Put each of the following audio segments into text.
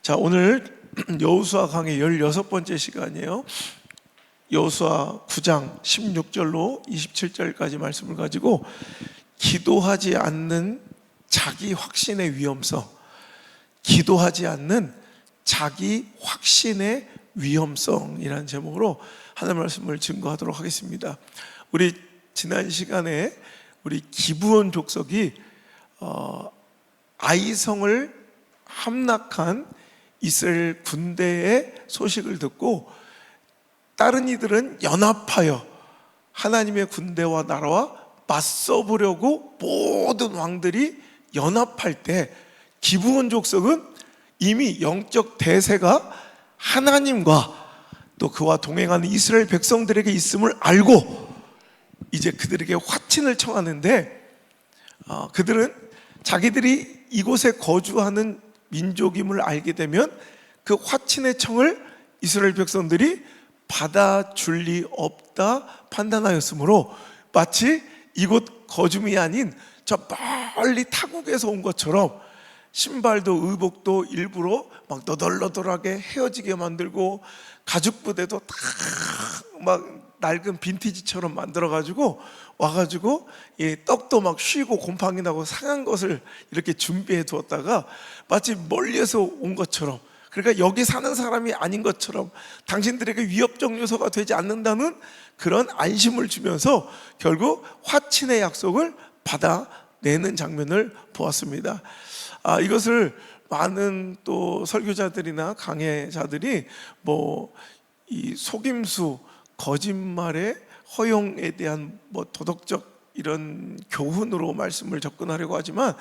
자, 오늘 여호수아 강의 16번째 시간이에요. 여호수아 9장 16절로 27절까지 말씀을 가지고 기도하지 않는 자기 확신의 위험성, 기도하지 않는 자기 확신의 위험성이라는 제목으로 하나님 말씀을 증거하도록 하겠습니다. 우리 지난 시간에 우리 기브온 족속이 아이성을 함락한 이스라엘 군대의 소식을 듣고 다른 이들은 연합하여 하나님의 군대와 나라와 맞서 보려고 모든 왕들이 연합할 때 기브온 족속은 이미 영적 대세가 하나님과 또 그와 동행하는 이스라엘 백성들에게 있음을 알고 이제 그들에게 화친을 청하는데 그들은 자기들이 이곳에 거주하는 민족임을 알게 되면 그 화친의 청을 이스라엘 백성들이 받아줄 리 없다 판단하였으므로 마치 이곳 거주민이 아닌 저 멀리 타국에서 온 것처럼 신발도 의복도 일부러 막 너덜너덜하게 헤어지게 만들고 가죽부대도 다 막 낡은 빈티지처럼 만들어가지고 와가지고 떡도 막 쉬고 곰팡이 나고 상한 것을 이렇게 준비해 두었다가 마치 멀리에서 온 것처럼, 그러니까 여기 사는 사람이 아닌 것처럼 당신들에게 위협적 요소가 되지 않는다는 그런 안심을 주면서 결국 화친의 약속을 받아내는 장면을 보았습니다. 이것을 많은 또 설교자들이나 강해자들이 이 속임수, 거짓말의 허용에 대한 도덕적 이런 교훈으로 말씀을 접근하려고 하지만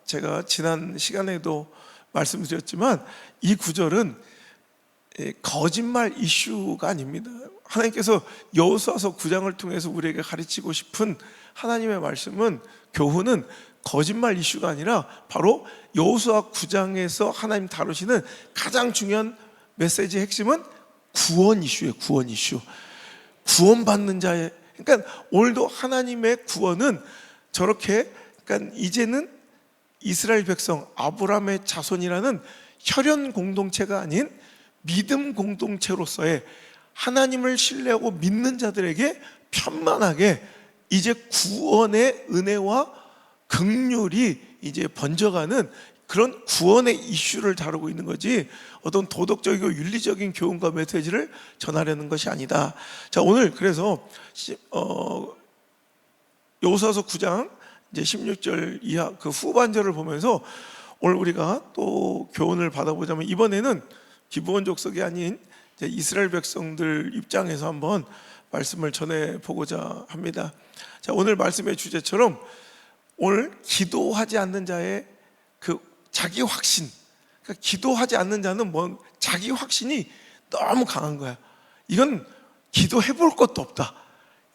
제가 지난 시간에도 말씀드렸지만 이 구절은 거짓말 이슈가 아닙니다. 하나님께서 여호수아서 9장을 통해서 우리에게 가르치고 싶은 하나님의 말씀은, 교훈은 거짓말 이슈가 아니라 바로 여호수아 9장에서 하나님 다루시는 가장 중요한 메시지의 핵심은 구원 이슈예요. 구원 이슈. 구원받는 자의, 그러니까 오늘도 하나님의 구원은 저렇게, 그러니까 이제는 이스라엘 백성 아브라함의 자손이라는 혈연 공동체가 아닌 믿음 공동체로서의 하나님을 신뢰하고 믿는 자들에게 편만하게 이제 구원의 은혜와 긍휼이 이제 번져가는 그런 구원의 이슈를 다루고 있는 거지, 어떤 도덕적이고 윤리적인 교훈과 메시지를 전하려는 것이 아니다. 자, 오늘 그래서 여호수아서 9장 이제 16절 이하 그 후반절을 보면서 오늘 우리가 또 교훈을 받아보자면, 이번에는 기브온 족속이 아닌 이제 이스라엘 백성들 입장에서 한번 말씀을 전해 보고자 합니다. 자, 오늘 말씀의 주제처럼 오늘 기도하지 않는 자의 그 자기 확신, 그러니까 기도하지 않는 자는 자기 확신이 너무 강한 거야. 이건 기도해 볼 것도 없다,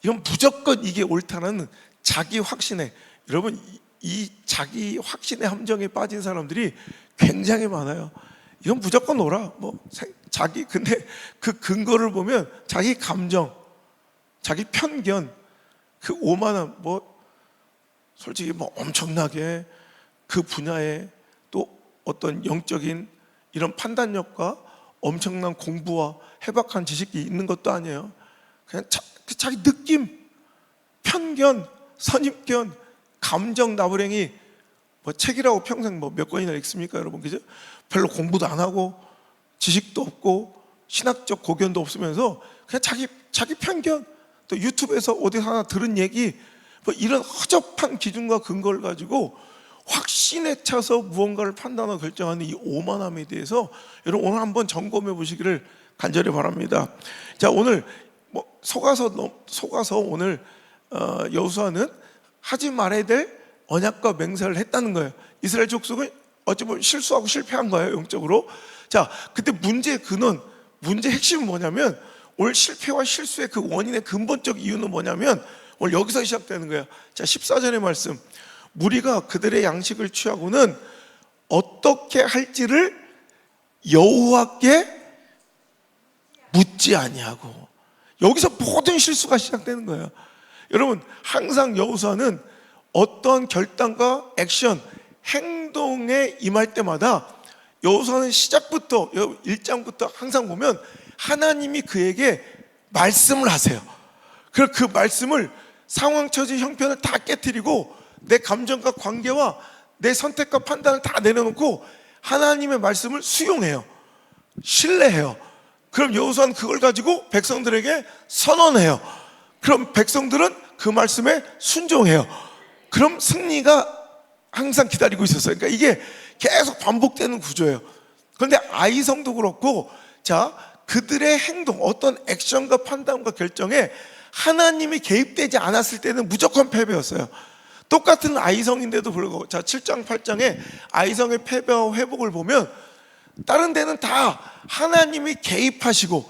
이건 무조건 이게 옳다는 자기 확신에, 여러분 이 자기 확신의 함정에 빠진 사람들이 굉장히 많아요. 이건 무조건 옳아. 근데 그 근거를 보면 자기 감정, 자기 편견, 그 오만함, 솔직히 엄청나게 그 분야에 또 어떤 영적인 이런 판단력과 엄청난 공부와 해박한 지식이 있는 것도 아니에요. 그냥 자기 느낌, 편견, 선입견, 감정 나부랭이, 책이라고 평생 몇 권이나 읽습니까, 여러분? 그죠? 별로 공부도 안 하고 지식도 없고 신학적 고견도 없으면서 그냥 자기 편견, 또 유튜브에서 어디서 하나 들은 얘기, 이런 허접한 기준과 근거를 가지고 확신에 차서 무언가를 판단하고 결정하는 이 오만함에 대해서 여러분 오늘 한번 점검해 보시기를 간절히 바랍니다. 자, 오늘 속아서 오늘 여호수아는 하지 말아야 될 언약과 맹세를 했다는 거예요. 이스라엘 족속은 어찌 보면 실수하고 실패한 거예요, 영적으로. 자, 그때 문제의 근원, 문제의 핵심은 뭐냐면, 오늘 실패와 실수의 그 원인의 근본적 이유는 뭐냐면 오늘 여기서 시작되는 거예요. 자, 14절의 말씀, 무리가 그들의 양식을 취하고는 어떻게 할지를 여호와께 묻지 아니하고, 여기서 모든 실수가 시작되는 거예요. 여러분, 항상 여호수아는 어떤 결단과 액션, 행동에 임할 때마다 여호수아는 시작부터 1장부터 항상 보면 하나님이 그에게 말씀을 하세요. 그리고 그 말씀을 상황, 처지, 형편을 다 깨트리고 내 감정과 관계와 내 선택과 판단을 다 내려놓고 하나님의 말씀을 수용해요. 신뢰해요. 그럼 여호수아는 그걸 가지고 백성들에게 선언해요. 그럼 백성들은 그 말씀에 순종해요. 그럼 승리가 항상 기다리고 있었어요. 그러니까 이게 계속 반복되는 구조예요. 그런데 아이성도 그렇고, 자, 그들의 행동, 어떤 액션과 판단과 결정에 하나님이 개입되지 않았을 때는 무조건 패배였어요. 똑같은 아이성인데도 불구하고, 자, 7장 8장에 아이성의 패배와 회복을 보면 다른 데는 다 하나님이 개입하시고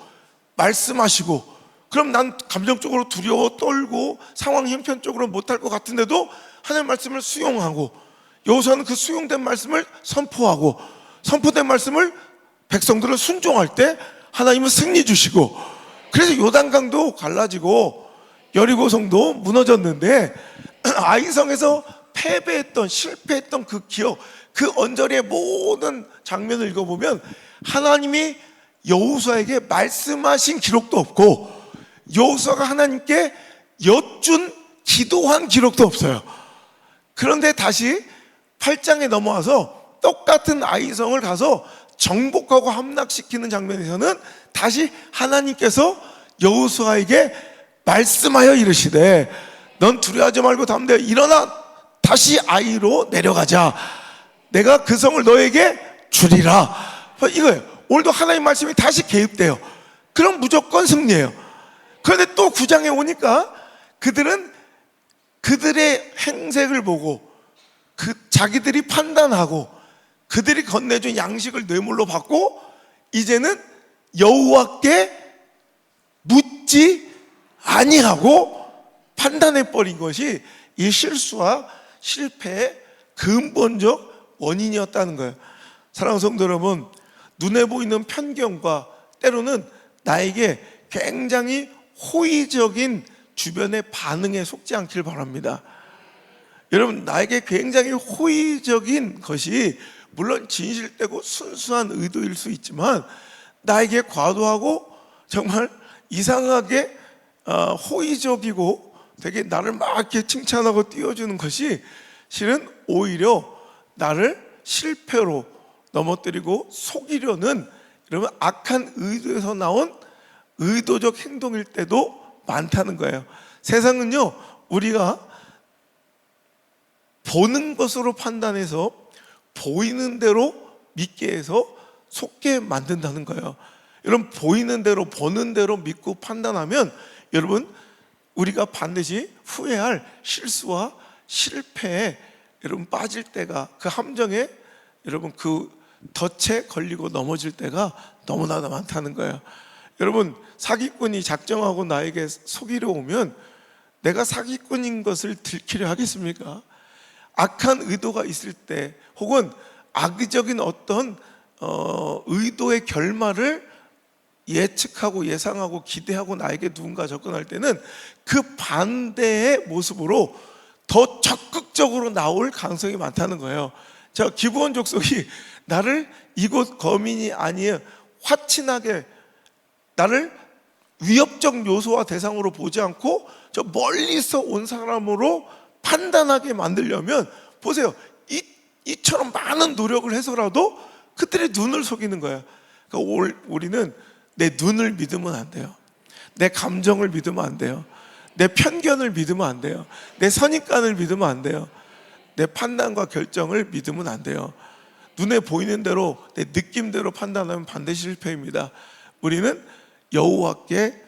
말씀하시고, 그럼 난 감정적으로 두려워 떨고 상황 형편적으로 못할 것 같은데도 하나님 말씀을 수용하고, 여호수아는 그 수용된 말씀을 선포하고, 선포된 말씀을 백성들을 순종할 때 하나님은 승리 주시고, 그래서 요단강도 갈라지고 여리고성도 무너졌는데, 아이성에서 패배했던, 실패했던 그 기억, 그 언저리의 모든 장면을 읽어보면 하나님이 여호수아에게 말씀하신 기록도 없고, 여호수아가 하나님께 여쭌 기도한 기록도 없어요. 그런데 다시 8장에 넘어와서 똑같은 아이성을 가서 정복하고 함락시키는 장면에서는 다시 하나님께서 여호수아에게 말씀하여 이르시되 넌 두려워하지 말고 담대하 일어나 다시 아이로 내려가자. 내가 그 성을 너에게 주리라. 이거예요. 오늘도 하나님 말씀이 다시 개입돼요. 그럼 무조건 승리해요. 그런데 또 9장에 오니까 그들은 그들의 행색을 보고 자기들이 판단하고 그들이 건네준 양식을 뇌물로 받고 이제는 여호와께 묻지 아니하고 판단해버린 것이 이 실수와 실패의 근본적 원인이었다는 거예요. 사랑하는 성도 여러분, 눈에 보이는 편견과 때로는 나에게 굉장히 호의적인 주변의 반응에 속지 않길 바랍니다. 여러분, 나에게 굉장히 호의적인 것이 물론 진실되고 순수한 의도일 수 있지만 나에게 과도하고 정말 이상하게 호의적이고 되게 나를 막 이렇게 칭찬하고 띄워주는 것이 실은 오히려 나를 실패로 넘어뜨리고 속이려는 여러분 악한 의도에서 나온 의도적 행동일 때도 많다는 거예요. 세상은요, 우리가 보는 것으로 판단해서 보이는 대로 믿게 해서 속게 만든다는 거예요. 여러분, 보이는 대로 보는 대로 믿고 판단하면 여러분 우리가 반드시 후회할 실수와 실패에 여러분 빠질 때가, 그 함정에 여러분 그 덫에 걸리고 넘어질 때가 너무나 많다는 거예요. 여러분, 사기꾼이 작정하고 나에게 속이려 오면 내가 사기꾼인 것을 들키려 하겠습니까? 악한 의도가 있을 때 혹은 악의적인 어떤 의도의 결말을 예측하고 예상하고 기대하고 나에게 누군가 접근할 때는 그 반대의 모습으로 더 적극적으로 나올 가능성이 많다는 거예요. 자, 기브온 족속이 나를 이곳 거민이 아니에 화친하게 나를 위협적 요소와 대상으로 보지 않고 저 멀리서 온 사람으로 판단하게 만들려면 보세요, 이처럼 많은 노력을 해서라도 그들의 눈을 속이는 거예요. 그러니까 우리는 내 눈을 믿으면 안 돼요. 내 감정을 믿으면 안 돼요. 내 편견을 믿으면 안 돼요. 내 선입관을 믿으면 안 돼요. 내 판단과 결정을 믿으면 안 돼요. 눈에 보이는 대로 내 느낌대로 판단하면 반드시 실패입니다. 우리는 여호와께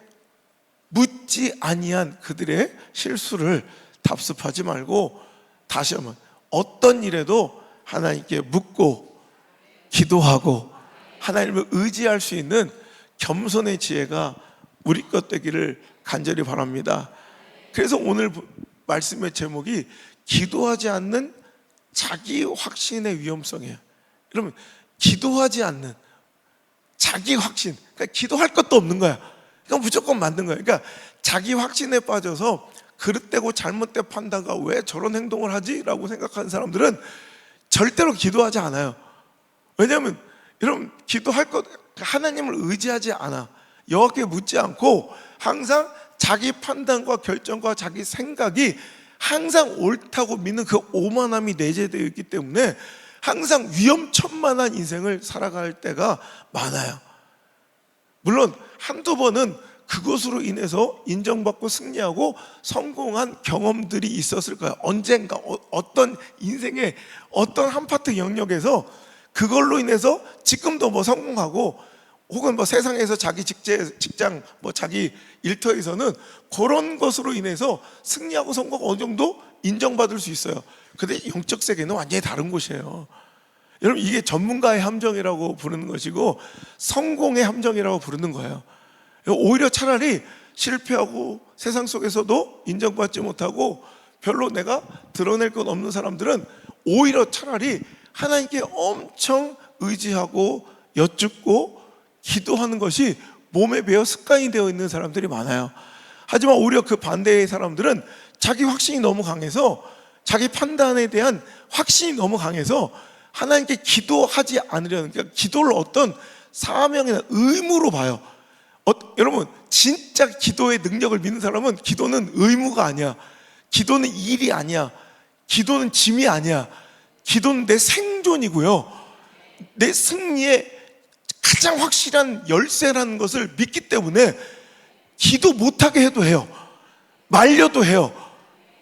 묻지 아니한 그들의 실수를 답습하지 말고 다시 한번 어떤 일에도 하나님께 묻고 기도하고 하나님을 의지할 수 있는 겸손의 지혜가 우리 것 되기를 간절히 바랍니다. 그래서 오늘 말씀의 제목이 기도하지 않는 자기 확신의 위험성이에요. 여러분, 기도하지 않는 자기 확신, 그러니까 기도할 것도 없는 거야. 그러니까 무조건 만든 거야. 그러니까 자기 확신에 빠져서 그릇되고 잘못된 판단과 왜 저런 행동을 하지? 라고 생각하는 사람들은 절대로 기도하지 않아요. 왜냐하면 여러분, 기도할 것, 하나님을 의지하지 않아. 여호와께 묻지 않고 항상 자기 판단과 결정과 자기 생각이 항상 옳다고 믿는 그 오만함이 내재되어 있기 때문에 항상 위험천만한 인생을 살아갈 때가 많아요. 물론 한두 번은 그것으로 인해서 인정받고 승리하고 성공한 경험들이 있었을 거예요. 언젠가 어떤 인생의 어떤 한 파트 영역에서 그걸로 인해서 지금도 뭐 성공하고 혹은 뭐 세상에서 자기 직장 뭐 자기 일터에서는 그런 것으로 인해서 승리하고 성공 어느 정도 인정받을 수 있어요. 근데 영적 세계는 완전히 다른 곳이에요. 여러분, 이게 전문가의 함정이라고 부르는 것이고 성공의 함정이라고 부르는 거예요. 오히려 차라리 실패하고 세상 속에서도 인정받지 못하고 별로 내가 드러낼 것 없는 사람들은 오히려 차라리 하나님께 엄청 의지하고 여쭙고 기도하는 것이 몸에 배어 습관이 되어 있는 사람들이 많아요. 하지만 오히려 그 반대의 사람들은 자기 확신이 너무 강해서, 자기 판단에 대한 확신이 너무 강해서 하나님께 기도하지 않으려는, 그러니까 기도를 어떤 사명이나 의무로 봐요. 여러분, 진짜 기도의 능력을 믿는 사람은 기도는 의무가 아니야. 기도는 일이 아니야. 기도는 짐이 아니야. 기도는 내 생존이고요, 내 승리의 가장 확실한 열쇠라는 것을 믿기 때문에 기도 못하게 해도 해요. 말려도 해요.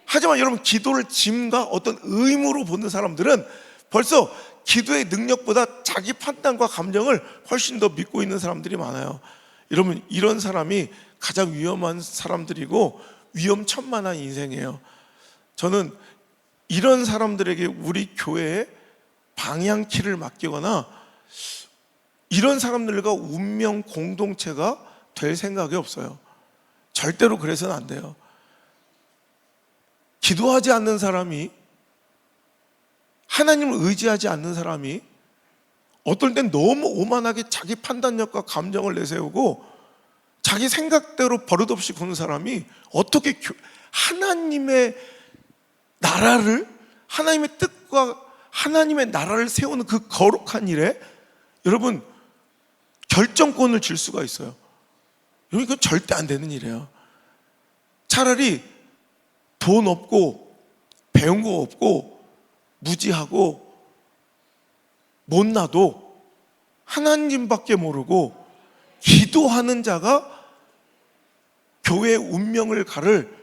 하지만 여러분, 기도를 짐과 어떤 의무로 보는 사람들은 벌써 기도의 능력보다 자기 판단과 감정을 훨씬 더 믿고 있는 사람들이 많아요. 여러분, 이런 사람이 가장 위험한 사람들이고 위험천만한 인생이에요. 저는 이런 사람들에게 우리 교회에 방향키를 맡기거나 이런 사람들과 운명 공동체가 될 생각이 없어요. 절대로 그래서는 안 돼요. 기도하지 않는 사람이, 하나님을 의지하지 않는 사람이 어떨 땐 너무 오만하게 자기 판단력과 감정을 내세우고 자기 생각대로 버릇없이 구는 사람이 어떻게 하나님의 나라를, 하나님의 뜻과 하나님의 나라를 세우는 그 거룩한 일에 여러분 결정권을 줄 수가 있어요. 여러분, 이건 절대 안 되는 일이에요. 차라리 돈 없고 배운 거 없고 무지하고 못나도 하나님밖에 모르고 기도하는 자가 교회의 운명을 가를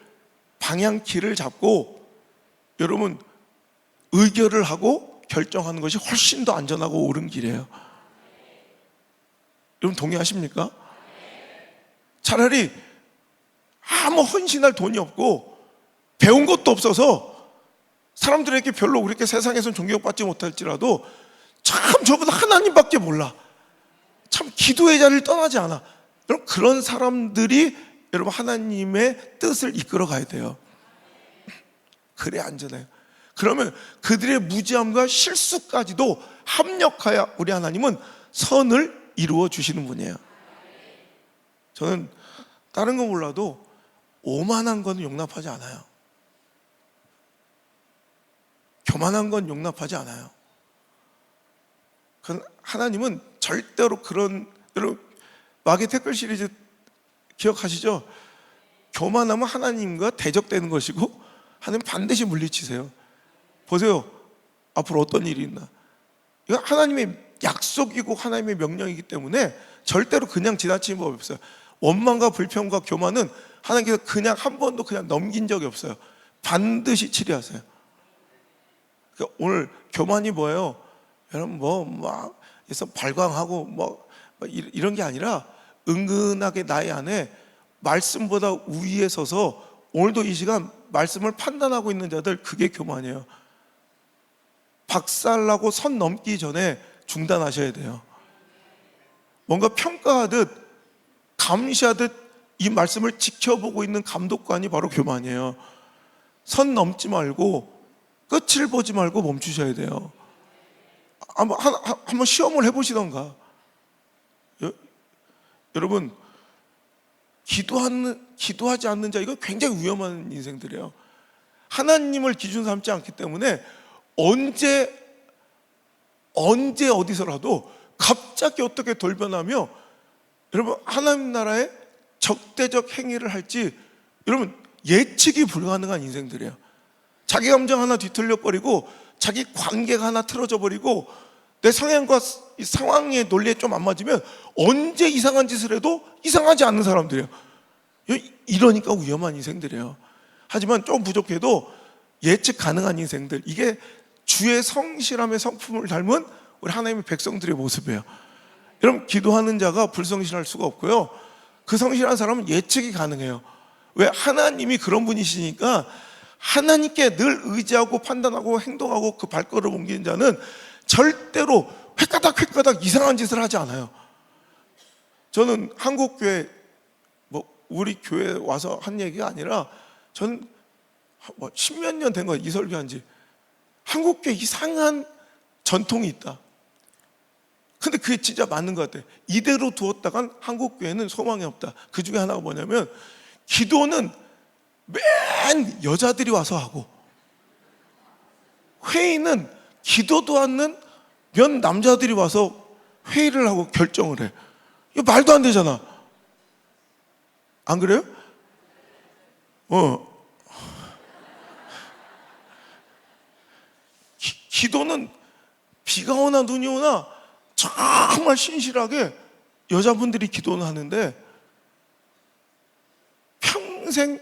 방향키를 잡고 여러분 의결을 하고 결정하는 것이 훨씬 더 안전하고 옳은 길이에요. 여러분 동의하십니까? 차라리 아무 헌신할 돈이 없고 배운 것도 없어서 사람들에게 별로 그렇게 세상에서는 존경받지 못할지라도 참 저보다 하나님밖에 몰라, 참 기도의 자리를 떠나지 않아, 여러분 그런 사람들이 여러분 하나님의 뜻을 이끌어 가야 돼요. 그래 안전해요. 그러면 그들의 무지함과 실수까지도 합력하여 우리 하나님은 선을 이루어 주시는 분이에요. 저는 다른 건 몰라도 오만한 건 용납하지 않아요. 교만한 건 용납하지 않아요. 하나님은 절대로 그런, 여러분 마귀 태클 시리즈 기억하시죠? 교만하면 하나님과 대적되는 것이고 하나님 반드시 물리치세요. 보세요, 앞으로 어떤 일이 있나. 이거 하나님의 약속이고 하나님의 명령이기 때문에 절대로 그냥 지나치는 법이 없어요. 원망과 불평과 교만은 하나님께서 그냥 한 번도 그냥 넘긴 적이 없어요. 반드시 치료하세요. 그러니까 오늘 교만이 뭐예요? 여러분 막 그래서 발광하고 뭐 이런 게 아니라 은근하게 나의 안에 말씀보다 우위에 서서 오늘도 이 시간 말씀을 판단하고 있는 자들, 그게 교만이에요. 박살나고 선 넘기 전에 중단하셔야 돼요. 뭔가 평가하듯 감시하듯 이 말씀을 지켜보고 있는 감독관이 바로 교만이에요. 선 넘지 말고 끝을 보지 말고 멈추셔야 돼요. 한번 시험을 해보시던가. 여러분 기도하지 않는 자, 이거 굉장히 위험한 인생들이에요. 하나님을 기준 삼지 않기 때문에 언제 어디서라도 갑자기 어떻게 돌변하며 여러분 하나님 나라의 적대적 행위를 할지 여러분 예측이 불가능한 인생들이에요. 자기 감정 하나 뒤틀려버리고 자기 관계가 하나 틀어져 버리고 내 성향과 이 상황의 논리에 좀 안 맞으면 언제 이상한 짓을 해도 이상하지 않는 사람들이에요. 이러니까 위험한 인생들이에요. 하지만 좀 부족해도 예측 가능한 인생들, 이게 주의 성실함의 성품을 닮은 우리 하나님의 백성들의 모습이에요. 여러분 기도하는 자가 불성실할 수가 없고요, 그 성실한 사람은 예측이 가능해요. 왜? 하나님이 그런 분이시니까 하나님께 늘 의지하고 판단하고 행동하고 그 발걸음을 옮기는 자는 절대로 획가닥 이상한 짓을 하지 않아요. 저는 한국 교회, 우리 교회 와서 한 얘기가 아니라 저는 십몇 년 된 거예요. 이 설교한 지. 한국 교회 이상한 전통이 있다. 근데 그게 진짜 맞는 것 같아요. 이대로 두었다간 한국 교회는 소망이 없다. 그 중에 하나가 뭐냐면 기도는 맨 여자들이 와서 하고 회의는 기도도 않는 몇 남자들이 와서 회의를 하고 결정을 해. 이거 말도 안 되잖아. 안 그래요? 기도는 비가 오나 눈이 오나 정말 신실하게 여자분들이 기도는 하는데 평생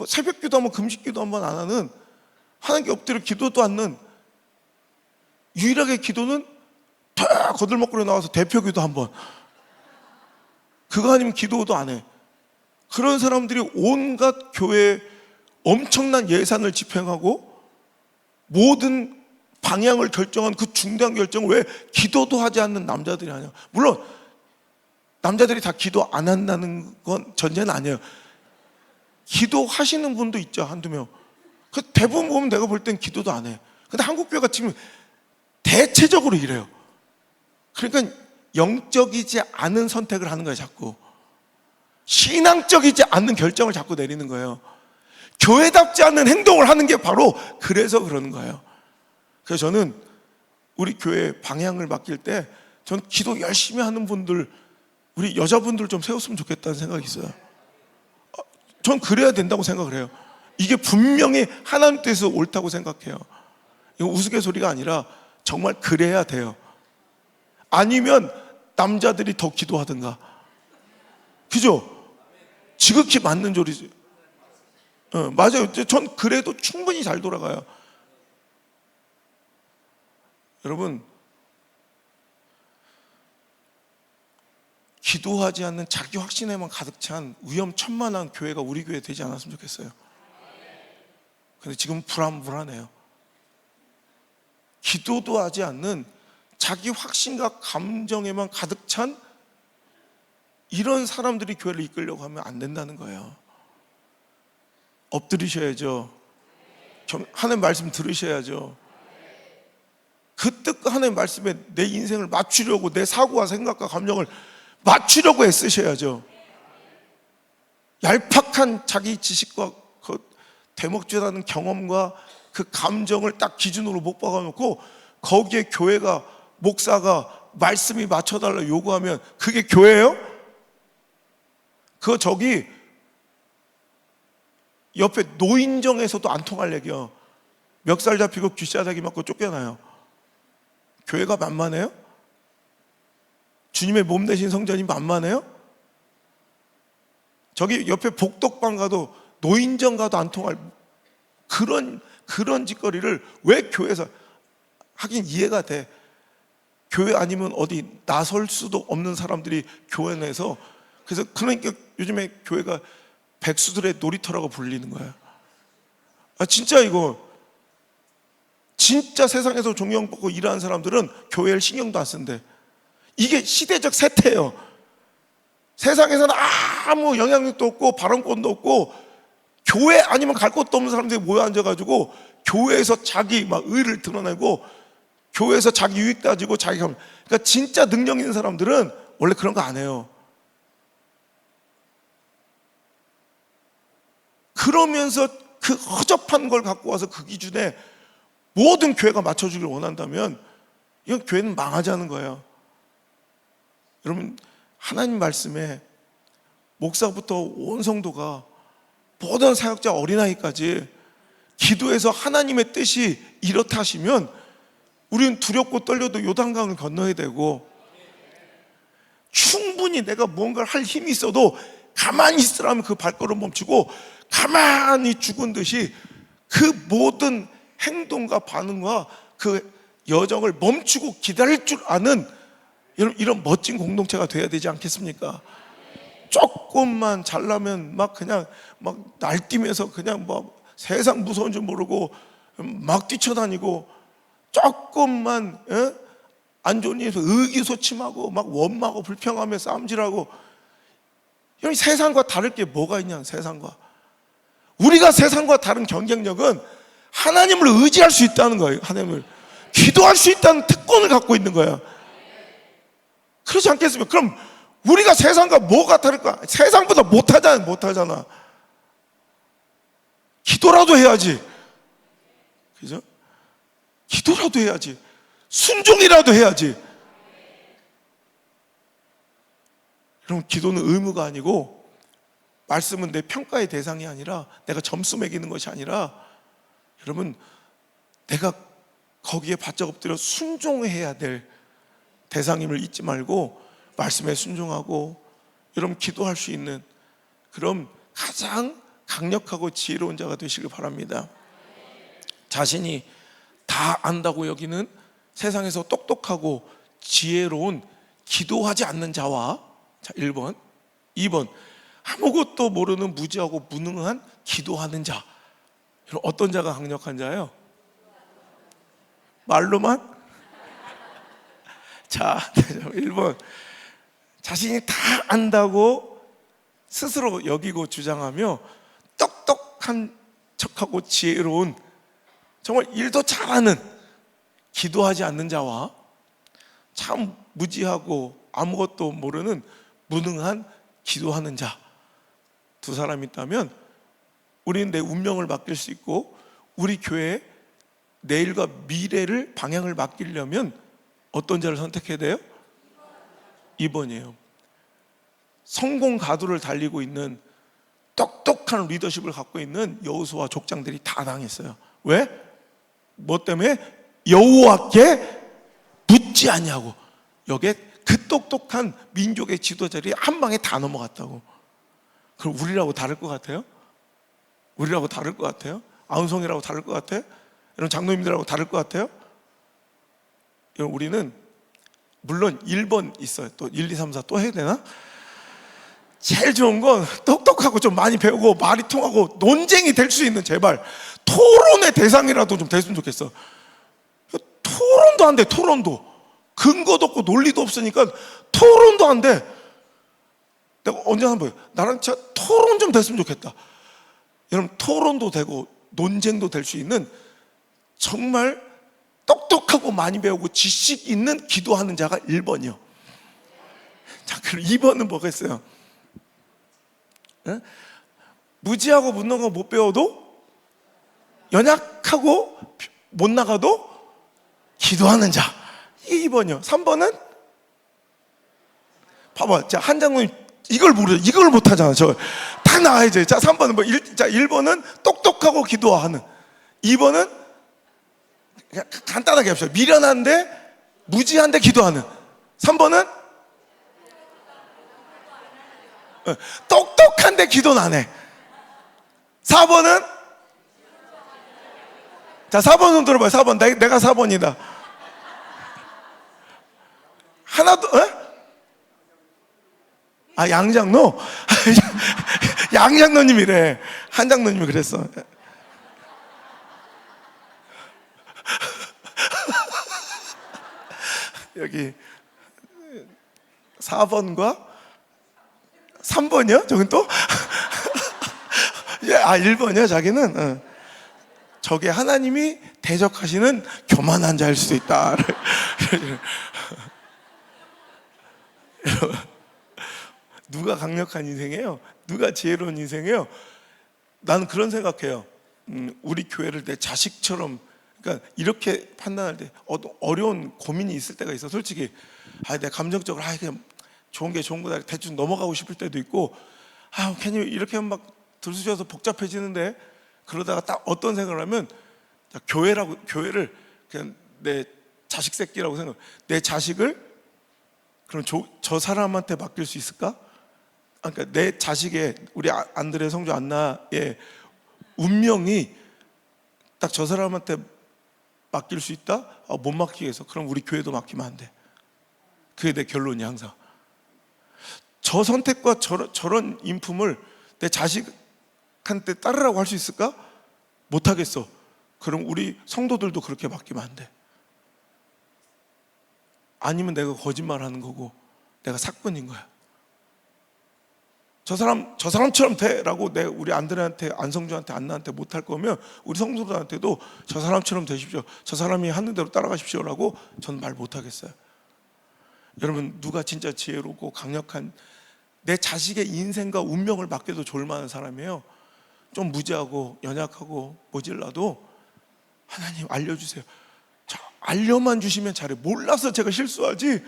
새벽 기도 한번 금식 기도 한번 안 하는, 하나님께 엎드려 기도도 않는, 유일하게 기도는 다 거들먹거려 나와서 대표 기도 한번, 그거 아니면 기도도 안 해. 그런 사람들이 온갖 교회에 엄청난 예산을 집행하고 모든 방향을 결정한 그 중대한 결정을 왜 기도도 하지 않는 남자들이 하냐. 물론 남자들이 다 기도 안 한다는 건 전제는 아니에요. 기도하시는 분도 있죠, 한두 명. 그 대부분 보면 내가 볼 땐 기도도 안 해. 근데 한국교회가 지금 대체적으로 이래요. 그러니까 영적이지 않은 선택을 하는 거예요, 자꾸. 신앙적이지 않는 결정을 자꾸 내리는 거예요. 교회답지 않은 행동을 하는 게 바로 그래서 그러는 거예요. 그래서 저는 우리 교회 방향을 맡길 때 전 기도 열심히 하는 분들, 우리 여자분들 좀 세웠으면 좋겠다는 생각이 있어요. 전 그래야 된다고 생각을 해요. 이게 분명히 하나님 뜻에서 옳다고 생각해요. 이거 우스갯소리가 아니라 정말 그래야 돼요. 아니면 남자들이 더 기도하든가. 그죠? 지극히 맞는 소리지. 맞아요. 전 그래도 충분히 잘 돌아가요. 여러분, 기도하지 않는 자기 확신에만 가득 찬 위험천만한 교회가 우리 교회 되지 않았으면 좋겠어요. 근데 지금 불안해요. 기도도 하지 않는 자기 확신과 감정에만 가득 찬 이런 사람들이 교회를 이끌려고 하면 안 된다는 거예요. 엎드리셔야죠. 하나님 말씀 들으셔야죠. 그 뜻과 하나님 말씀에 내 인생을 맞추려고, 내 사고와 생각과 감정을 맞추려고 애쓰셔야죠. 얄팍한 자기 지식과 그 대목질하는 경험과 그 감정을 딱 기준으로 못 박아놓고 거기에 교회가, 목사가 말씀이 맞춰달라 요구하면 그게 교회예요? 그거 저기 옆에 노인정에서도 안 통할 얘기요. 멱살 잡히고 귀싸대기 맞고 쫓겨나요. 교회가 만만해요? 주님의 몸 되신 성전이 만만해요? 저기 옆에 복덕방 가도 노인정 가도 안 통할 그런 짓거리를 왜 교회에서 하긴 이해가 돼. 교회 아니면 어디 나설 수도 없는 사람들이 교회 내서, 그래서 그러니까 요즘에 교회가 백수들의 놀이터라고 불리는 거야. 진짜 이거 진짜 세상에서 존경받고 일하는 사람들은 교회를 신경도 안 쓴대. 이게 시대적 세태예요. 세상에서는 아무 영향력도 없고 발언권도 없고 교회 아니면 갈 곳도 없는 사람들이 모여 앉아가지고 교회에서 자기 막 의를 드러내고 교회에서 자기 유익 따지고 자기 감. 그러니까 진짜 능력 있는 사람들은 원래 그런 거 안 해요. 그러면서 그 허접한 걸 갖고 와서 그 기준에 모든 교회가 맞춰주길 원한다면 이건 교회는 망하자는 거예요. 여러분, 하나님 말씀에 목사부터 온 성도가 모든 사역자 어린아이까지 기도해서 하나님의 뜻이 이렇다 하시면 우리는 두렵고 떨려도 요단강을 건너야 되고, 충분히 내가 뭔가를 할 힘이 있어도 가만히 있으라면 그 발걸음 멈추고 가만히 죽은 듯이 그 모든 행동과 반응과 그 여정을 멈추고 기다릴 줄 아는 이런 멋진 공동체가 돼야 되지 않겠습니까? 조금만 잘나면 막 그냥 막 날뛰면서 그냥 뭐 세상 무서운 줄 모르고 막 뛰쳐다니고, 조금만 안 좋은 일에서 의기소침하고 막 원망하고 불평하며 싸움질하고, 이런 세상과 다를 게 뭐가 있냐. 세상과 우리가 세상과 다른 경쟁력은 하나님을 의지할 수 있다는 거예요. 하나님을 기도할 수 있다는 특권을 갖고 있는 거야. 그렇지 않겠습니까? 그럼 우리가 세상과 뭐가 다를까? 세상보다 못하잖아. 기도라도 해야지. 그죠? 기도라도 해야지. 순종이라도 해야지. 그럼 기도는 의무가 아니고, 말씀은 내 평가의 대상이 아니라, 내가 점수 매기는 것이 아니라, 여러분, 내가 거기에 바짝 엎드려 순종해야 될 대상임을 잊지 말고 말씀에 순종하고, 여러분 기도할 수 있는 그럼 가장 강력하고 지혜로운 자가 되시길 바랍니다. 자신이 다 안다고 여기는 세상에서 똑똑하고 지혜로운 기도하지 않는 자와, 자 1번, 2번, 아무것도 모르는 무지하고 무능한 기도하는 자. 어떤 자가 강력한 자예요? 말로만? 자, 1번, 자신이 다 안다고 스스로 여기고 주장하며 똑똑한 척하고 지혜로운, 정말 일도 잘하는 기도하지 않는 자와, 참 무지하고 아무것도 모르는 무능한 기도하는 자, 두 사람이 있다면 우리는 내 운명을 맡길 수 있고, 우리 교회의 내일과 미래를 방향을 맡기려면 어떤 자를 선택해야 돼요? 2번이에요. 성공 가도를 달리고 있는 똑똑한 리더십을 갖고 있는 여호수아 족장들이 다 당했어요. 왜? 뭐 때문에? 여호와께 묻지 아니하고. 여기에 그 똑똑한 민족의 지도자들이 한 방에 다 넘어갔다고. 그럼 우리라고 다를 것 같아요? 우리라고 다를 것 같아요? 아운성이라고 다를 것 같아요? 여러분 장로님들하고 다를 것 같아요? 여러분 우리는 물론 1번 있어요. 또 1, 2, 3, 4 또 해야 되나? 제일 좋은 건 똑똑하고 좀 많이 배우고 말이 통하고 논쟁이 될 수 있는, 제발 토론의 대상이라도 좀 됐으면 좋겠어. 토론도 안 돼. 토론도 근거도 없고 논리도 없으니까 토론도 안 돼. 내가 언제 한번 나랑 진짜 토론 좀 됐으면 좋겠다. 여러분 토론도 되고 논쟁도 될 수 있는 정말 똑똑하고 많이 배우고 지식 있는 기도하는 자가 1번이요. 자, 그럼 2번은 뭐겠어요? 무지하고 묻는 못 배워도, 연약하고 못 나가도 기도하는 자, 이게 2번이요. 3번은 봐봐, 자 한장로님 이걸 이걸 못하잖아. 저 다 나와야지. 자 3번은 뭐 1번은 똑똑하고 기도하는, 2번은 간단하게 합시다. 미련한데 무지한데 기도하는, 3번은 똑똑한데 기도는 안 해. 4번은, 자 4번 좀 들어봐요. 4번 내가 4번이다. 하나도 양장로? 양장로님이래. 한장로님이 그랬어. 여기 4번과 3번이요? 저긴 또? 1번이요? 자기는 저게 하나님이 대적하시는 교만한 자일 수도 있다. 누가 강력한 인생이에요? 누가 지혜로운 인생이에요? 나는 그런 생각해요. 우리 교회를 내 자식처럼, 그러니까 이렇게 판단할 때 어려운 고민이 있을 때가 있어. 솔직히 내가 감정적으로 그냥 좋은 게 좋은 거다 대충 넘어가고 싶을 때도 있고, 괜히 이렇게 하면 막 들쑤셔서 복잡해지는데, 그러다가 딱 어떤 생각을 하면, 교회를 그냥 내 자식 새끼라고 생각. 내 자식을 그럼 저 사람한테 맡길 수 있을까? 그러니까 내 자식의, 우리 안드레 성주 안나의 운명이 딱 저 사람한테 맡길 수 있다? 못 맡기겠어. 그럼 우리 교회도 맡기면 안 돼. 그게 내 결론이 항상. 저 선택과 저런 인품을 내 자식한테 따르라고 할 수 있을까? 못 하겠어. 그럼 우리 성도들도 그렇게 맡기면 안 돼. 아니면 내가 거짓말하는 거고 내가 사건인 거야. 저 사람처럼 돼라고 내가 우리 안드레한테, 안성주한테, 안나한테 못할 거면 우리 성도들한테도 저 사람처럼 되십시오, 저 사람이 하는 대로 따라가십시오라고 저는 말 못하겠어요. 여러분, 누가 진짜 지혜롭고 강력한 내 자식의 인생과 운명을 맡겨도 좋을 만한 사람이에요. 좀 무지하고 연약하고 모질라도 하나님 알려주세요. 알려만 주시면 잘해. 몰라서 제가 실수하지,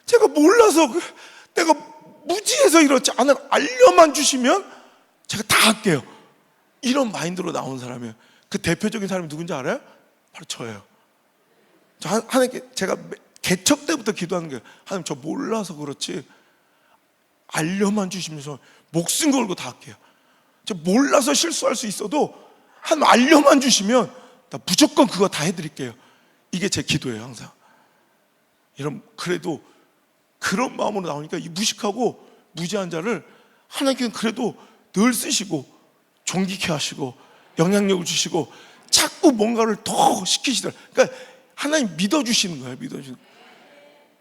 제가 몰라서 내가 무지해서 이렇지 않아. 알려만 주시면 제가 다 할게요. 이런 마인드로 나온 사람이에요. 그 대표적인 사람이 누군지 알아요? 바로 저예요. 하나님께 제가 개척 때부터 기도하는 게, 하나님 저 몰라서 그렇지 알려만 주시면서 목숨 걸고 다 할게요. 저 몰라서 실수할 수 있어도 하나님 알려만 주시면 나 무조건 그거 다 해드릴게요. 이게 제 기도예요 항상. 그래도 그런 마음으로 나오니까 이 무식하고 무지한 자를 하나님께는 그래도 늘 쓰시고 존귀케 하시고 영향력을 주시고 자꾸 뭔가를 더 시키시더라고요. 그러니까 하나님 믿어주시는 거예요. 믿어주시는 거예요.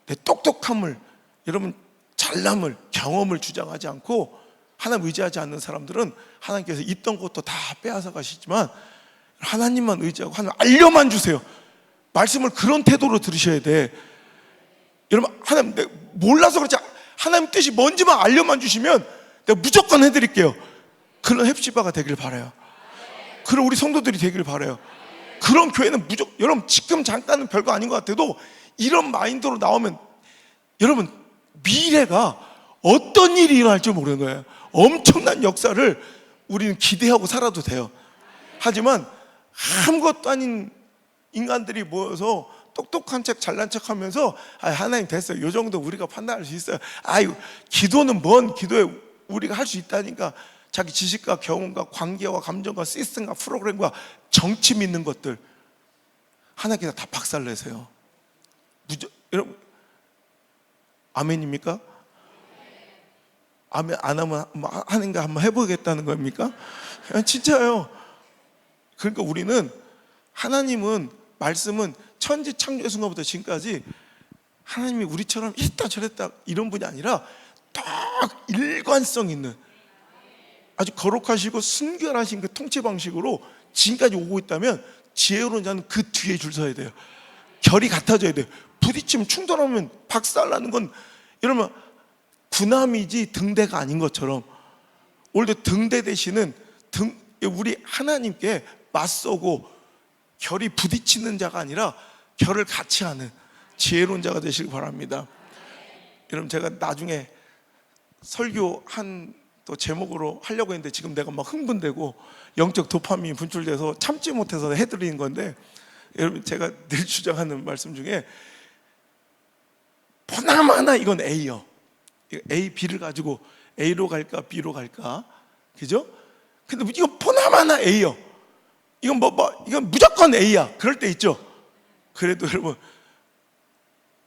내 똑똑함을, 여러분 잘남을, 경험을 주장하지 않고 하나님 의지하지 않는 사람들은 하나님께서 있던 것도 다 빼앗아 가시지만, 하나님만 의지하고 하나님 알려만 주세요. 말씀을 그런 태도로 들으셔야 돼. 여러분, 하나님 내가 몰라서 그렇지, 하나님 뜻이 뭔지만 알려만 주시면 내가 무조건 해드릴게요. 그런 헵시바가 되길 바라요. 그런 우리 성도들이 되길 바라요. 그런 교회는 무조건, 여러분 지금 잠깐은 별거 아닌 것 같아도 이런 마인드로 나오면 여러분 미래가 어떤 일이 일어날지 모르는 거예요. 엄청난 역사를 우리는 기대하고 살아도 돼요. 하지만 아무것도 아닌 인간들이 모여서 똑똑한 척 잘난 척 하면서 하나님 됐어요, 이 정도 우리가 판단할 수 있어요. 기도는 뭔 기도에 우리가 할 수 있다니까. 자기 지식과 경험과 관계와 감정과 시스템과 프로그램과 정치 믿는 것들 하나님께서 다 박살내세요. 여러분 아멘입니까? 아멘 안 하면 하는 거 한번 해보겠다는 겁니까? 진짜요. 그러니까 우리는, 하나님은, 말씀은 천지 창조의 순간부터 지금까지 하나님이 우리처럼 이랬다 저랬다 이런 분이 아니라 딱 일관성 있는, 아주 거룩하시고 순결하신 그 통치 방식으로 지금까지 오고 있다면 지혜로운 자는 그 뒤에 줄 서야 돼요. 결이 같아져야 돼요. 부딪히면 충돌하면 박살나는 건 여러분 군함이지 등대가 아닌 것처럼, 오늘도 등대 대신은 우리 하나님께 맞서고 결이 부딪히는 자가 아니라 결을 같이 하는 지혜로운 자가 되시길 바랍니다. 여러분 제가 나중에 설교 또 제목으로 하려고 했는데 지금 내가 막 흥분되고 영적 도파민이 분출돼서 참지 못해서 해드리는 건데, 여러분 제가 늘 주장하는 말씀 중에 보나마나 이건 A요. A, B를 가지고 A로 갈까 B로 갈까, 그죠? 근데 이건 보나마나 A요. 이건 이건 무조건 A야. 그럴 때 있죠. 그래도 여러분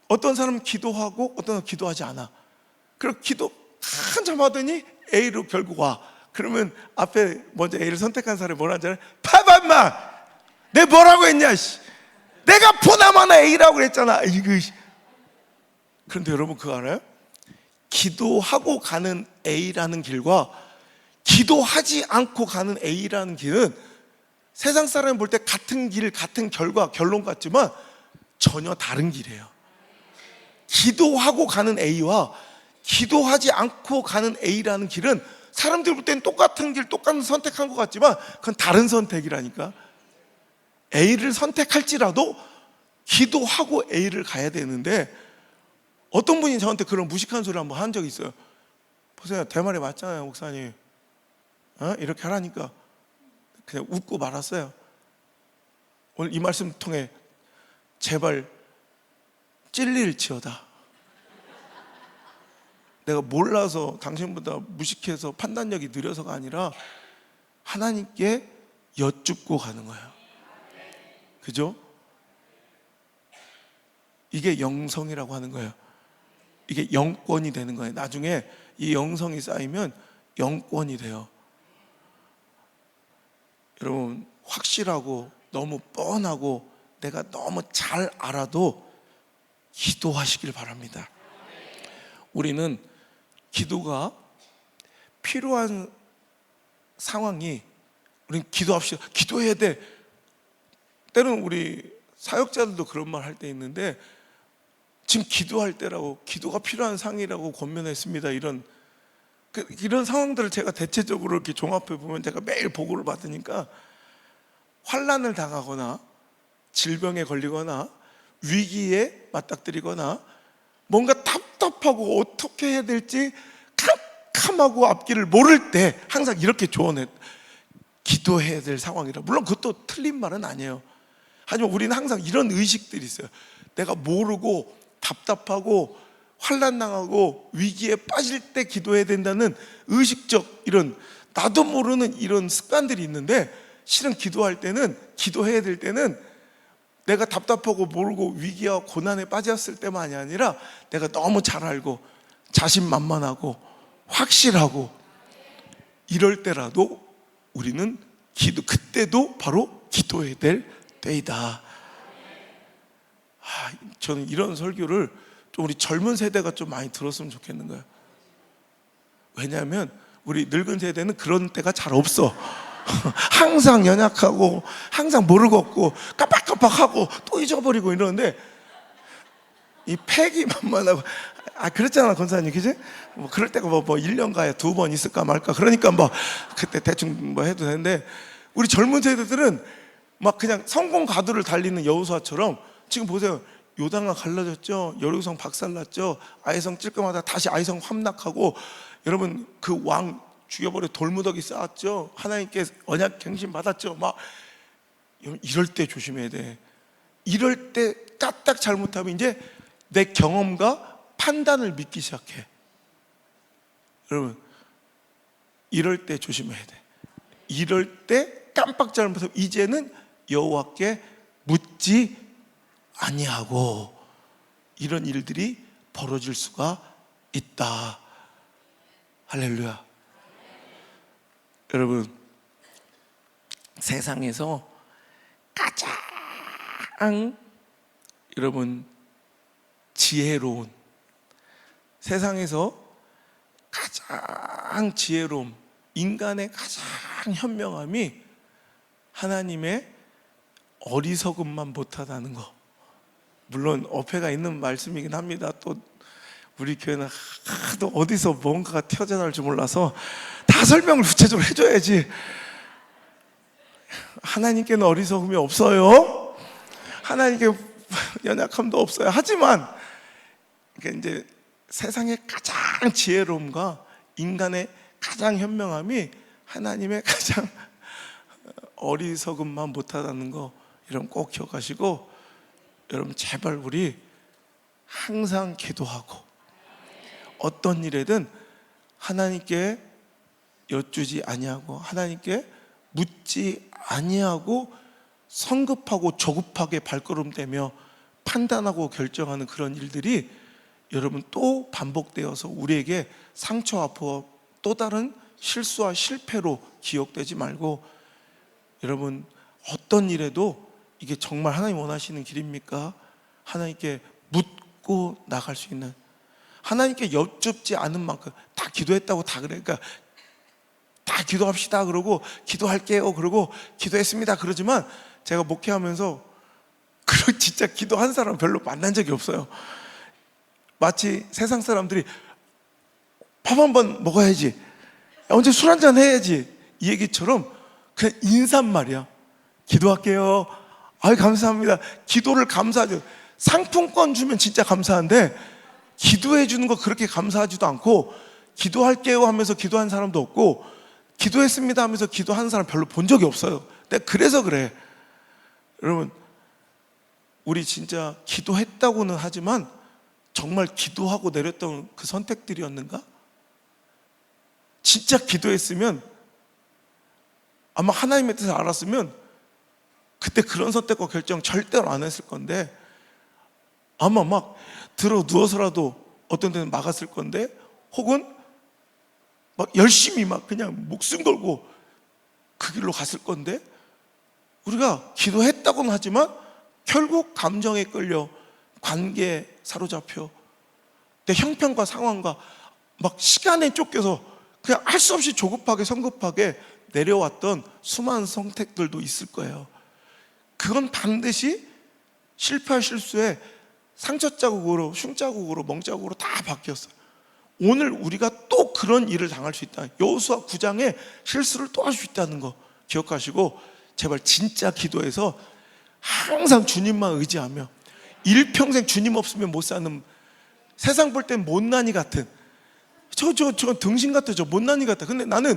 어떤 사람은 기도하고 어떤 사람은 기도하지 않아. 그리고 기도 한참 하더니 A로 결국 와. 그러면 앞에 먼저 A를 선택한 사람이 뭐라 하잖아요. 파반마 내가 뭐라고 했냐, 내가 보나마나 A라고 그랬잖아. 그런데 여러분 그거 알아요? 기도하고 가는 A라는 길과 기도하지 않고 가는 A라는 길은 세상 사람이 볼 때 같은 길, 같은 결과, 결론 같지만 전혀 다른 길이에요. 기도하고 가는 A와 기도하지 않고 가는 A라는 길은 사람들 볼 때는 똑같은 길, 똑같은 선택한 것 같지만 그건 다른 선택이라니까. A를 선택할지라도 기도하고 A를 가야 되는데 어떤 분이 저한테 그런 무식한 소리 한번 한 적이 있어요. 보세요, 대말이 맞잖아요, 목사님. 이렇게 하라니까 그냥 웃고 말았어요. 오늘 이 말씀 통해 제발 찔릴지어다. 내가 몰라서 당신보다 무식해서 판단력이 느려서가 아니라 하나님께 여쭙고 가는 거예요. 그죠? 이게 영성이라고 하는 거예요. 이게 영권이 되는 거예요. 나중에 이 영성이 쌓이면 영권이 돼요. 여러분, 확실하고 너무 뻔하고 내가 너무 잘 알아도 기도하시길 바랍니다. 우리는 기도가 필요한 상황이, 우리는 기도합시다. 기도해야 돼. 때로는 우리 사역자들도 그런 말 할 때 있는데, 지금 기도할 때라고, 기도가 필요한 상황이라고 권면했습니다. 이런 상황들을 제가 대체적으로 이렇게 종합해 보면, 제가 매일 보고를 받으니까 환난을 당하거나 질병에 걸리거나 위기에 맞닥뜨리거나 뭔가 답답하고 어떻게 해야 될지 캄캄하고 앞길을 모를 때 항상 이렇게 조언해. 기도해야 될 상황이라. 물론 그것도 틀린 말은 아니에요. 하지만 우리는 항상 이런 의식들이 있어요. 내가 모르고 답답하고 환난당하고 위기에 빠질 때 기도해야 된다는 의식적, 이런 나도 모르는 이런 습관들이 있는데, 실은 기도할 때는, 기도해야 될 때는 내가 답답하고 모르고 위기와 고난에 빠졌을 때만이 아니라 내가 너무 잘 알고 자신만만하고 확실하고 이럴 때라도 우리는 그때도 바로 기도해야 될 때이다. 저는 이런 설교를 좀 우리 젊은 세대가 좀 많이 들었으면 좋겠는 거예요. 왜냐하면 우리 늙은 세대는 그런 때가 잘 없어. 항상 연약하고 항상 모르겠고 깜빡깜빡하고 또 잊어버리고 이러는데, 이 패기만만하고, 그랬잖아 권사님, 그지? 뭐 그럴 때가 뭐 1년가에 2번 있을까 말까, 그러니까 뭐 그때 대충 뭐 해도 되는데, 우리 젊은 세대들은 막 그냥 성공 가두를 달리는 여호수아처럼, 지금 보세요, 요단강 갈라졌죠, 여리고성 박살났죠, 아이성 찔끔하다 다시 아이성 함락하고, 여러분 그 왕 죽여버려 돌무더기 쌓았죠, 하나님께 언약 갱신 받았죠. 막 이럴 때 조심해야 돼. 이럴 때 까딱 잘못하면 이제 내 경험과 판단을 믿기 시작해. 여러분, 이럴 때 조심해야 돼. 이럴 때 깜빡 잘못하면 이제는 여호와께 묻지 아니하고, 이런 일들이 벌어질 수가 있다. 할렐루야. 여러분, 세상에서 가장 여러분 지혜로운, 세상에서 가장 지혜로움, 인간의 가장 현명함이 하나님의 어리석음만 못하다는 거. 물론 어폐가 있는 말씀이긴 합니다. 또 우리 교회는 하도 어디서 뭔가가 튀어나올 줄 몰라서 다 설명을 구체적으로 해줘야지. 하나님께는 어리석음이 없어요. 하나님께 연약함도 없어요. 하지만 이제 세상의 가장 지혜로움과 인간의 가장 현명함이 하나님의 가장 어리석음만 못하다는 거, 여러분 꼭 기억하시고, 여러분 제발 우리 항상 기도하고, 어떤 일에든 하나님께 여쭈지 아니하고 하나님께 묻지 아니하고 성급하고 조급하게 발걸음대며 판단하고 결정하는 그런 일들이 여러분 또 반복되어서 우리에게 상처, 아파 또 다른 실수와 실패로 기억되지 말고, 여러분 어떤 일에도 이게 정말 하나님 원하시는 길입니까? 하나님께 묻고 나갈 수 있는, 하나님께 여쭙지 않은 만큼 다 기도했다고 다 그래. 그러니까 다 기도합시다 그러고 기도할게요 그러고 기도했습니다 그러지만, 제가 목회하면서 그런 진짜 기도한 사람 별로 만난 적이 없어요. 마치 세상 사람들이 밥 한 번 먹어야지, 언제 술 한잔 해야지, 이 얘기처럼 그냥 인사말이야. 기도할게요. 아유 감사합니다. 기도를 감사하죠. 상품권 주면 진짜 감사한데 기도해 주는 거 그렇게 감사하지도 않고, 기도할게요 하면서 기도한 사람도 없고, 기도했습니다 하면서 기도하는 사람 별로 본 적이 없어요. 내가 그래서 그래. 여러분, 우리 진짜 기도했다고는 하지만 정말 기도하고 내렸던 그 선택들이었는가? 진짜 기도했으면, 아마 하나님의 뜻을 알았으면 그때 그런 선택과 결정 절대로 안 했을 건데, 아마 막 들어 누워서라도 어떤 데는 막았을 건데, 혹은 막 열심히 막 그냥 목숨 걸고 그 길로 갔을 건데, 우리가 기도했다고는 하지만 결국 감정에 끌려 관계에 사로잡혀 내 형편과 상황과 막 시간에 쫓겨서 그냥 할 수 없이 조급하게 성급하게 내려왔던 수많은 선택들도 있을 거예요. 그건 반드시 실패와 실수에 상처 자국으로, 흉 자국으로, 멍 자국으로 다 바뀌었어요. 오늘 우리가 또 그런 일을 당할 수 있다. 여호수아 9장에 실수를 또 할 수 있다는 거 기억하시고, 제발 진짜 기도해서 항상 주님만 의지하며, 일평생 주님 없으면 못 사는, 세상 볼 땐 못난이 같은, 저 등신 같아, 저 못난이 같아. 근데 나는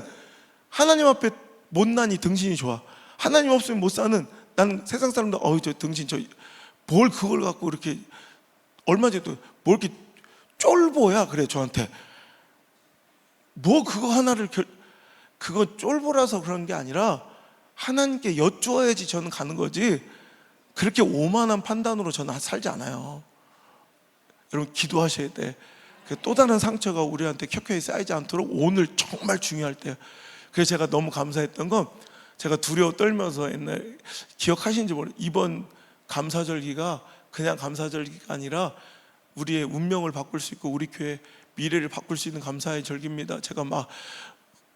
하나님 앞에 못난이 등신이 좋아. 하나님 없으면 못 사는, 나는 세상 사람들 저 등신, 뭘 그걸 갖고 이렇게, 얼마 전에도 뭘 이렇게 쫄보야 그래 저한테. 뭐 그거 하나를 그거 쫄보라서 그런 게 아니라 하나님께 여쭈어야지 저는 가는 거지, 그렇게 오만한 판단으로 저는 살지 않아요. 여러분, 기도하셔야 돼. 또 다른 상처가 우리한테 켜켜이 쌓이지 않도록 오늘 정말 중요할 때예요. 그래서 제가 너무 감사했던 건, 제가 두려워 떨면서 옛날 기억하시는지 모르겠어요. 이번 감사절기가 그냥 감사절기가 아니라 우리의 운명을 바꿀 수 있고 우리 교회 미래를 바꿀 수 있는 감사의 절기입니다. 제가 막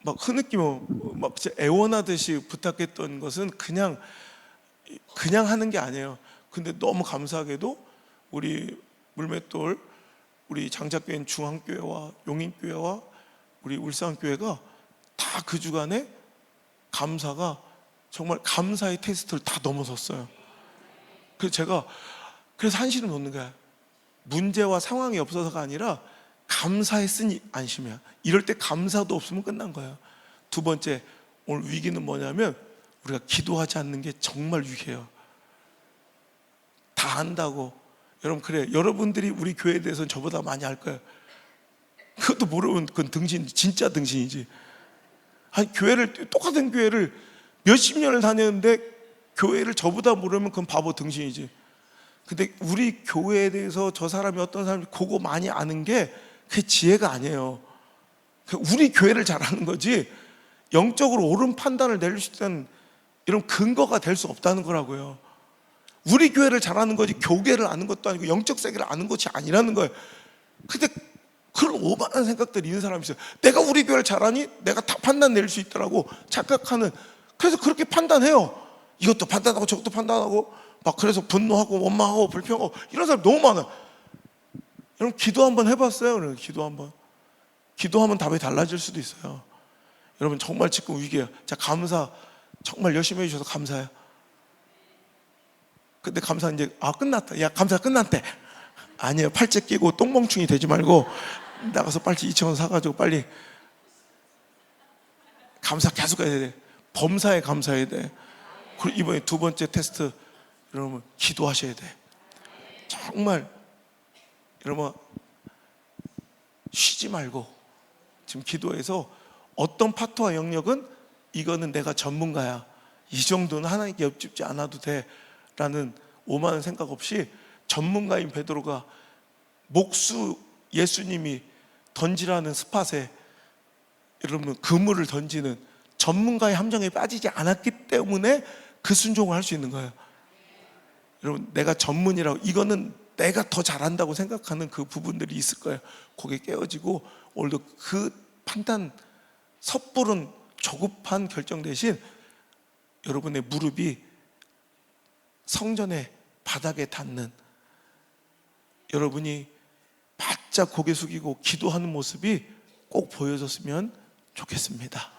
흐느끼며 막 애원하듯이 부탁했던 것은 그냥 하는 게 아니에요. 근데 너무 감사하게도 우리 물맷돌, 우리 장작교회 중앙교회와 용인교회와 우리 울산교회가 다 그 주간에 감사가 정말 감사의 테스트를 다 넘어섰어요. 그래서 한시름 놓는 거야. 문제와 상황이 없어서가 아니라 감사했으니 안심이야. 이럴 때 감사도 없으면 끝난 거예요. 두 번째, 오늘 위기는 뭐냐면 우리가 기도하지 않는 게 정말 위기예요. 다 안다고. 여러분, 그래, 여러분들이 우리 교회에 대해서는 저보다 많이 알 거예요. 그것도 모르면 그건 등신, 진짜 등신이지. 아니, 똑같은 교회를 몇십 년을 다녔는데 교회를 저보다 모르면 그건 바보 등신이지. 근데 우리 교회에 대해서 저 사람이 어떤 사람이 그거 많이 아는 게 그게 지혜가 아니에요. 우리 교회를 잘 아는 거지, 영적으로 옳은 판단을 내릴 수 있는 이런 근거가 될 수 없다는 거라고요. 우리 교회를 잘 아는 거지 교계를 아는 것도 아니고 영적 세계를 아는 것이 아니라는 거예요. 근데 그런 오만한 생각들이 있는 사람이 있어요. 내가 우리 교회를 잘 아니? 내가 다 판단 내릴 수 있더라고 착각하는. 그래서 그렇게 판단해요. 이것도 판단하고 저것도 판단하고 막, 그래서 분노하고 원망하고 불평하고 이런 사람 너무 많아. 여러분, 기도 한번 해봤어요? 여러분, 기도하면 답이 달라질 수도 있어요. 여러분, 정말 지금 위기예요. 자, 감사 정말 열심히 해주셔서 감사해요. 근데 감사 이제 끝났다. 야, 감사 끝났대. 아니에요. 팔찌 끼고 똥멍충이 되지 말고 나가서 빨리 2,000원 사가지고 빨리 감사 계속 해야 돼. 범사에 감사해야 돼. 그리고 이번에 두 번째 테스트, 여러분, 기도하셔야 돼. 정말 여러분, 쉬지 말고 지금 기도해서 어떤 파트와 영역은 이거는 내가 전문가야, 이 정도는 하나님께 엽집지 않아도 돼 라는 오만한 생각 없이, 전문가인 베드로가 목수 예수님이 던지라는 스팟에 여러분 그물을 던지는 전문가의 함정에 빠지지 않았기 때문에 그 순종을 할 수 있는 거예요. 여러분, 내가 전문이라고, 이거는 내가 더 잘한다고 생각하는 그 부분들이 있을 거예요. 거기에 깨어지고, 오늘도 그 판단, 섣부른 조급한 결정 대신 여러분의 무릎이 성전의 바닥에 닿는, 여러분이 바짝 고개 숙이고 기도하는 모습이 꼭 보여줬으면 좋겠습니다.